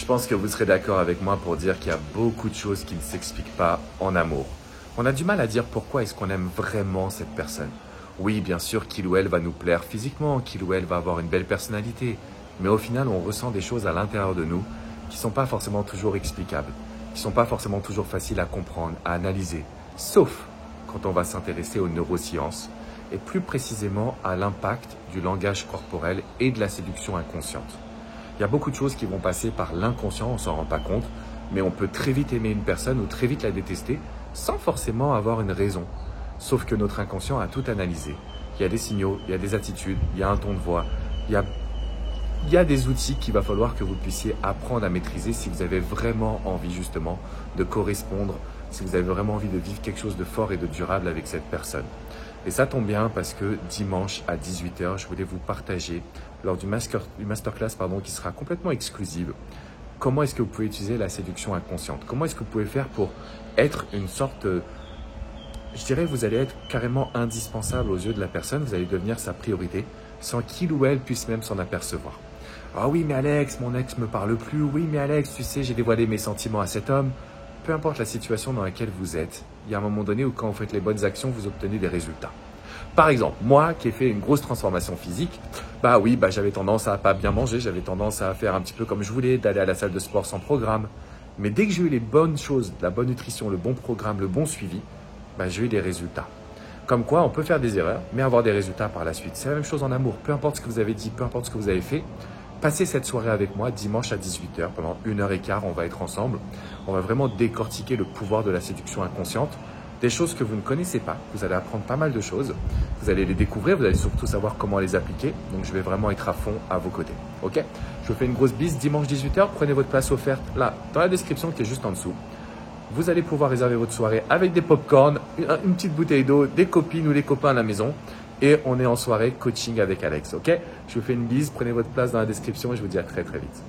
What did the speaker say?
pense que vous serez d'accord avec moi pour dire qu'il y a beaucoup de choses qui ne s'expliquent pas en amour. On a du mal à dire pourquoi est-ce qu'on aime vraiment cette personne. Oui, bien sûr, qu'il ou elle va nous plaire physiquement, qu'il ou elle va avoir une belle personnalité. Mais au final, on ressent des choses à l'intérieur de nous qui ne sont pas forcément toujours explicables, qui ne sont pas forcément toujours faciles à comprendre, à analyser. Sauf quand on va s'intéresser aux neurosciences et plus précisément à l'impact du langage corporel et de la séduction inconsciente. Il y a beaucoup de choses qui vont passer par l'inconscient, on ne s'en rend pas compte, mais on peut très vite aimer une personne ou très vite la détester sans forcément avoir une raison. Sauf que notre inconscient a tout analysé. Il y a des signaux, il y a des attitudes, il y a un ton de voix, il y a des outils qu'il va falloir que vous puissiez apprendre à maîtriser si vous avez vraiment envie justement de correspondre, si vous avez vraiment envie de vivre quelque chose de fort et de durable avec cette personne. Et ça tombe bien parce que dimanche à 18 h, je voulais vous partager lors du masterclass qui sera complètement exclusive, comment est-ce que vous pouvez utiliser la séduction inconsciente. Comment est-ce que vous pouvez faire pour être une sorte, je dirais, vous allez être carrément indispensable aux yeux de la personne, vous allez devenir sa priorité sans qu'il ou elle puisse même s'en apercevoir. Ah oui, mais Alex, mon ex me parle plus. Oui, mais Alex, tu sais, j'ai dévoilé mes sentiments à cet homme. Peu importe la situation dans laquelle vous êtes, il y a un moment donné où quand vous faites les bonnes actions, vous obtenez des résultats. Par exemple, moi qui ai fait une grosse transformation physique, j'avais tendance à pas bien manger, j'avais tendance à faire un petit peu comme je voulais, d'aller à la salle de sport sans programme. Mais dès que j'ai eu les bonnes choses, la bonne nutrition, le bon programme, le bon suivi, j'ai eu des résultats. Comme quoi, on peut faire des erreurs, mais avoir des résultats par la suite. C'est la même chose en amour. Peu importe ce que vous avez dit, peu importe ce que vous avez fait, passez cette soirée avec moi, dimanche à 18 h, pendant 1h15, on va être ensemble. On va vraiment décortiquer le pouvoir de la séduction inconsciente, des choses que vous ne connaissez pas. Vous allez apprendre pas mal de choses. Vous allez les découvrir, vous allez surtout savoir comment les appliquer. Donc, je vais vraiment être à fond à vos côtés. Ok? Je vous fais une grosse bise. Dimanche 18 h, prenez votre place offerte là, dans la description qui est juste en dessous. Vous allez pouvoir réserver votre soirée avec des pop-corn, une petite bouteille d'eau, des copines ou des copains à la maison. Et on est en soirée coaching avec Alex. Ok? Je vous fais une bise. Prenez votre place dans la description et je vous dis à très très vite.